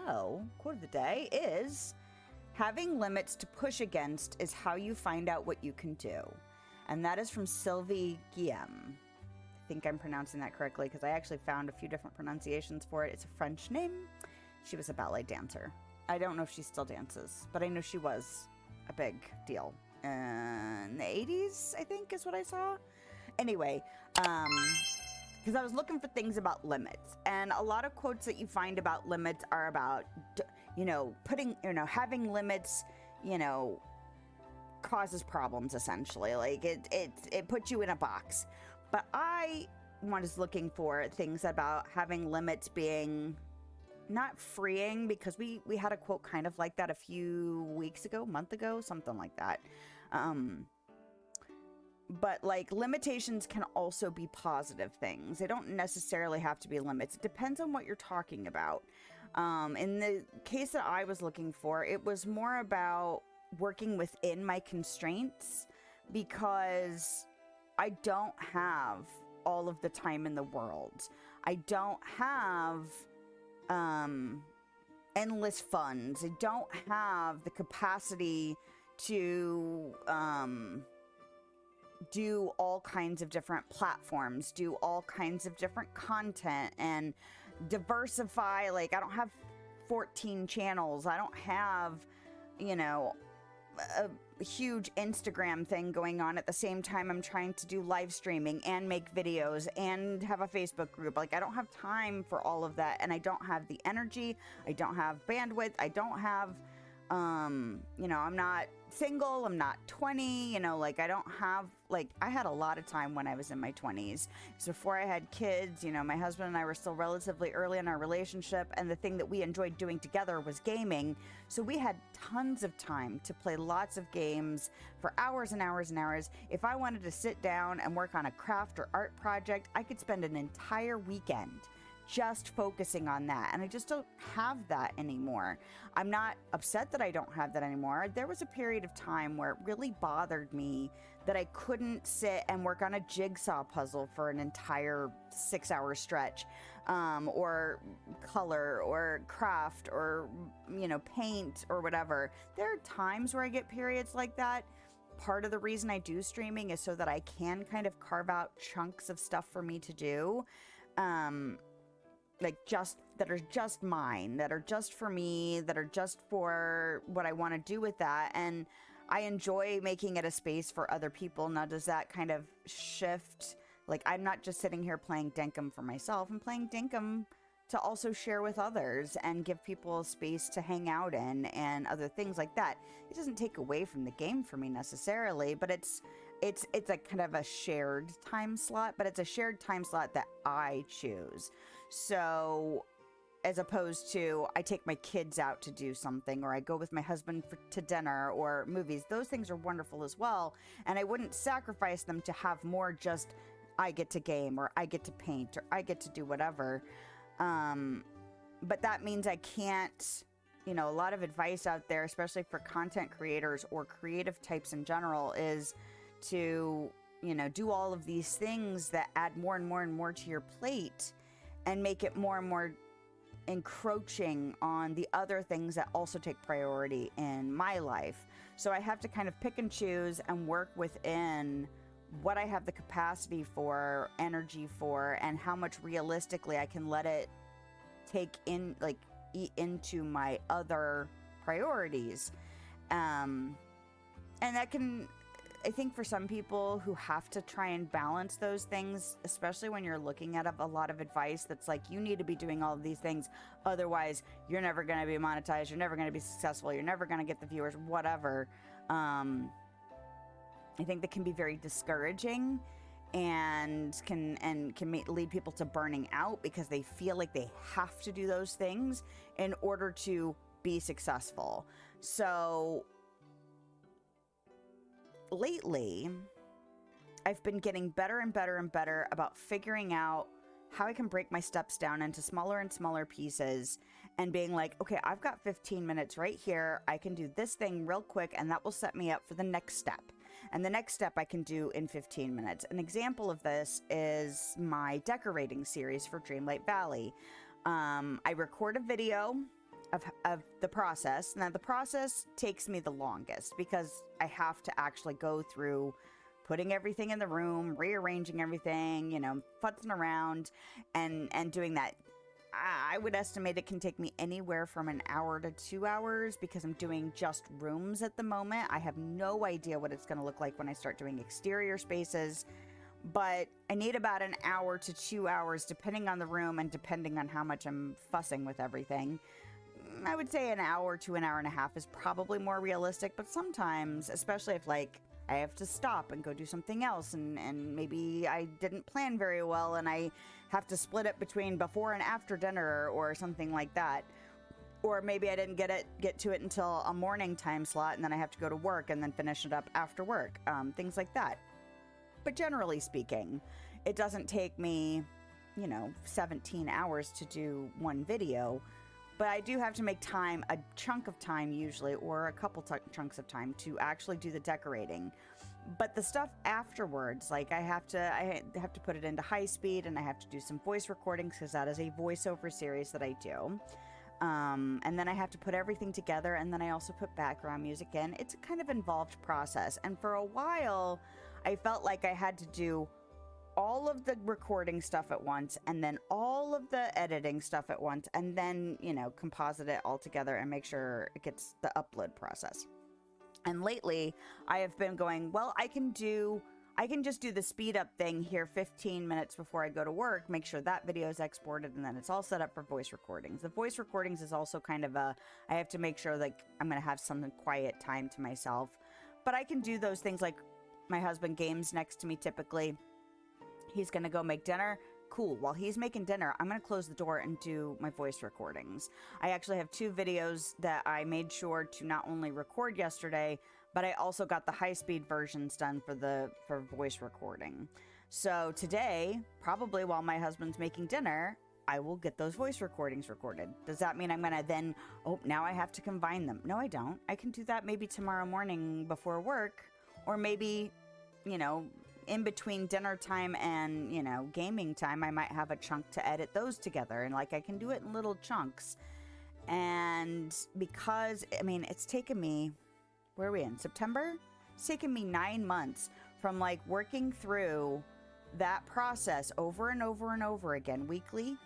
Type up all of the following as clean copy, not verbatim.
So, quote of the day is, having limits to push against is how you find out what you can do. And that is from Sylvie Guillem. I think I'm pronouncing that correctly because I actually found a few different pronunciations for it. It's a French name. She was a ballet dancer. I don't know if she still dances, but I know she was a big deal in the 80s, I think is what I saw. Anyway, because I was looking for things about limits, and a lot of quotes that you find about limits are about, having limits, causes problems essentially. Like it puts you in a box. But I was looking for things about having limits being not freeing, because we had a quote kind of like that a few weeks ago, month ago, something like that. But like limitations can also be positive things. They don't necessarily have to be limits. It depends on what you're talking about. In the case that I was looking for, it was more about working within my constraints, because I don't have all of the time in the world. I don't have endless funds. I don't have the capacity to do all kinds of different platforms, do all kinds of different content, and diversify. Like, I don't have 14 channels. I don't have, a huge Instagram thing going on at the same time I'm trying to do live streaming and make videos and have a Facebook group. Like, I don't have time for all of that, and I don't have the energy. I don't have bandwidth. I don't have, I'm not single. I'm not 20, I don't have, I had a lot of time when I was in my 20s. So before I had kids, my husband and I were still relatively early in our relationship, and the thing that we enjoyed doing together was gaming. So we had tons of time to play lots of games for hours and hours and hours. If I wanted to sit down and work on a craft or art project, I could spend an entire weekend just focusing on that. And I just don't have that anymore. I'm not upset that I don't have that anymore. There was a period of time where it really bothered me that I couldn't sit and work on a jigsaw puzzle for an entire 6-hour stretch, or color or craft or, paint or whatever. There are times where I get periods like that. Part of the reason I do streaming is so that I can kind of carve out chunks of stuff for me to do. That are just mine, that are just for me, that are just for what I want to do with that. And I enjoy making it a space for other people. Now, does that kind of shift? Like, I'm not just sitting here playing Dinkum for myself. I'm playing Dinkum to also share with others and give people a space to hang out in and other things like that. It doesn't take away from the game for me necessarily, but it's a kind of a shared time slot, but it's a shared time slot that I choose. So as opposed to I take my kids out to do something, or I go with my husband to dinner or movies. Those things are wonderful as well. And I wouldn't sacrifice them to have more just I get to game, or I get to paint, or I get to do whatever. But that means I can't, a lot of advice out there, especially for content creators or creative types in general, is to, do all of these things that add more and more and more to your plate and make it more and more encroaching on the other things that also take priority in my life. So I have to kind of pick and choose and work within what I have the capacity for, energy for, and how much realistically I can let it take in, eat into my other priorities. And that can, I think for some people who have to try and balance those things, especially when you're looking at a lot of advice that's like, you need to be doing all of these things, otherwise you're never going to be monetized, you're never going to be successful, you're never going to get the viewers, whatever. I think that can be very discouraging and can lead people to burning out because they feel like they have to do those things in order to be successful. So lately, I've been getting better and better and better about figuring out how I can break my steps down into smaller and smaller pieces and being like, okay, I've got 15 minutes right here. I can do this thing real quick and that will set me up for the next step. And the next step I can do in 15 minutes. An example of this is my decorating series for Dreamlight Valley. I record a video of the process. Now, the process takes me the longest because I have to actually go through putting everything in the room, rearranging everything, futzing around and doing that. I would estimate it can take me anywhere from an hour to 2 hours because I'm doing just rooms at the moment. I have no idea what it's going to look like when I start doing exterior spaces, but I need about an hour to 2 hours depending on the room and depending on how much I'm fussing with everything. I would say an hour to an hour and a half is probably more realistic, but sometimes, especially if I have to stop and go do something else and maybe I didn't plan very well and I have to split it between before and after dinner or something like that. Or maybe I didn't get to it until a morning time slot and then I have to go to work and then finish it up after work. Things like that. But generally speaking, it doesn't take me, 17 hours to do one video. But I do have to make time, a chunk of time usually, or a couple chunks of time to actually do the decorating. But the stuff afterwards, like I have to put it into high speed and I have to do some voice recordings because that is a voiceover series that I do. And then I have to put everything together and then I also put background music in. It's a kind of involved process. And for a while, I felt like I had to do all of the recording stuff at once and then all of the editing stuff at once and then, composite it all together and make sure it gets the upload process. And lately I have been going, well, I can just do the speed up thing here 15 minutes before I go to work, make sure that video is exported and then it's all set up for voice recordings. The voice recordings is also kind of I have to make sure like I'm going to have some quiet time to myself, but I can do those things like my husband games next to me typically. He's going to go make dinner. Cool. While he's making dinner, I'm going to close the door and do my voice recordings. I actually have 2 videos that I made sure to not only record yesterday, but I also got the high-speed versions done for voice recording. So today, probably while my husband's making dinner, I will get those voice recordings recorded. Does that mean I'm going to then, now I have to combine them? No, I don't. I can do that maybe tomorrow morning before work, or maybe, in between dinner time and, gaming time, I might have a chunk to edit those together. And I can do it in little chunks. And because, it's taken me, where are we in? September? It's taken me 9 months from working through that process over and over and over again, weekly,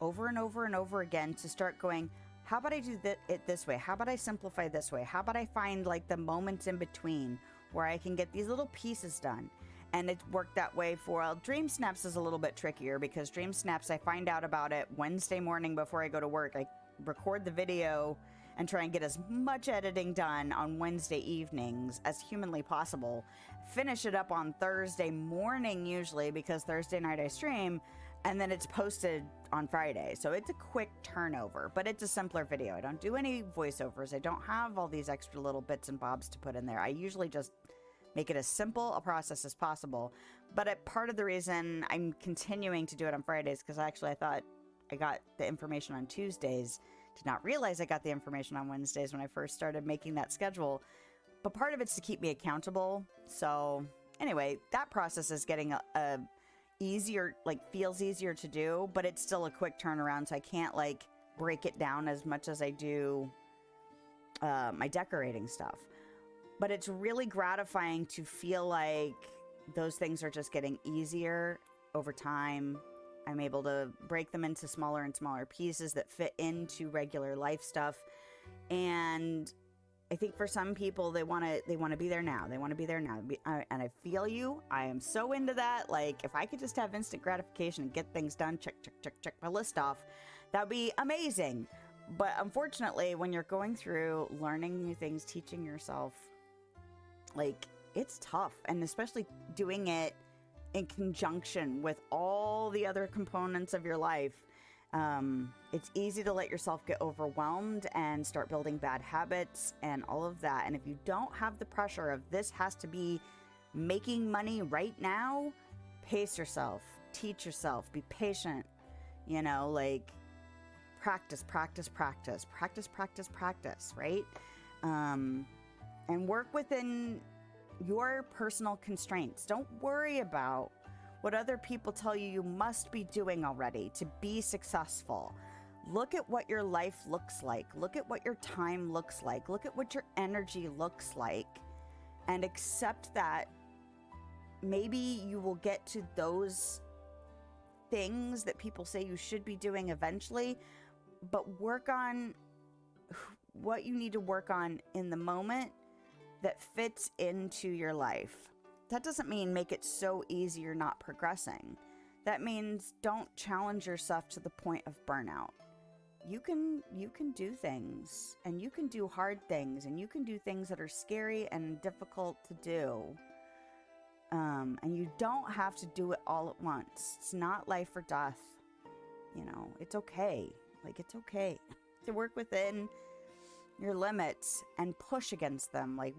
over and over and over again to start going, how about I do it this way? How about I simplify this way? How about I find the moments in between where I can get these little pieces done? And it worked that way for Dream Snaps is a little bit trickier because Dream Snaps, I find out about it Wednesday morning before I go to work. I record the video and try and get as much editing done on Wednesday evenings as humanly possible. Finish it up on Thursday morning usually because Thursday night I stream, and then it's posted on Friday. So it's a quick turnover, but it's a simpler video. I don't do any voiceovers. I don't have all these extra little bits and bobs to put in there. I usually just make it as simple a process as possible. But part of the reason I'm continuing to do it on Fridays, because I thought I got the information on Tuesdays, did not realize I got the information on Wednesdays when I first started making that schedule. But part of it's to keep me accountable. So anyway, that process is getting easier, feels easier to do, but it's still a quick turnaround. So I can't break it down as much as I do my decorating stuff. But it's really gratifying to feel like those things are just getting easier over time. I'm able to break them into smaller and smaller pieces that fit into regular life stuff. And I think for some people, they want to be there now. They want to be there now. And I feel you. I am so into that. If I could just have instant gratification and get things done, check my list off, that'd be amazing. But unfortunately, when you're going through learning new things, teaching yourself, it's tough. And especially doing it in conjunction with all the other components of your life. It's easy to let yourself get overwhelmed and start building bad habits and all of that. And if you don't have the pressure of this has to be making money right now, pace yourself, teach yourself, be patient, practice, right? And work within your personal constraints. Don't worry about what other people tell you must be doing already to be successful. Look at what your life looks like. Look at what your time looks like. Look at what your energy looks like, and accept that maybe you will get to those things that people say you should be doing eventually, but work on what you need to work on in the moment that fits into your life. That doesn't mean make it so easy you're not progressing. That means don't challenge yourself to the point of burnout. You can do things, and you can do hard things, and you can do things that are scary and difficult to do. And you don't have to do it all at once. It's not life or death. You know, it's okay. Like, it's okay to work within your limits and push against them. Like,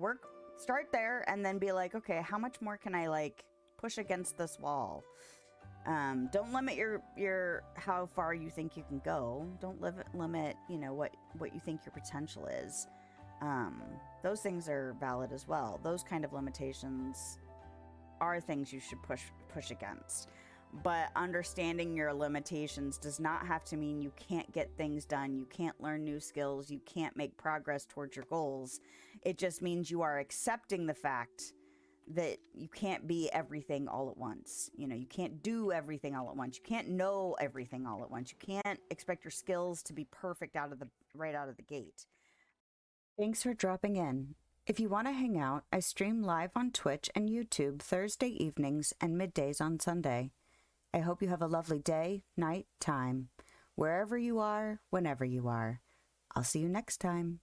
start there and then be like, okay, how much more can I like push against this wall? Don't limit your how far you think you can go. Don't limit, you know, what you think your potential is. Those things are valid as well. Those kind of limitations are things you should push against. But understanding your limitations does not have to mean you can't get things done. You can't learn new skills. You can't make progress towards your goals. It just means you are accepting the fact that you can't be everything all at once. You know, you can't do everything all at once. You can't know everything all at once. You can't expect your skills to be perfect right out of the gate. Thanks for dropping in. If you want to hang out, I stream live on Twitch and YouTube Thursday evenings and middays on Sunday. I hope you have a lovely day, night, time, wherever you are, whenever you are. I'll see you next time.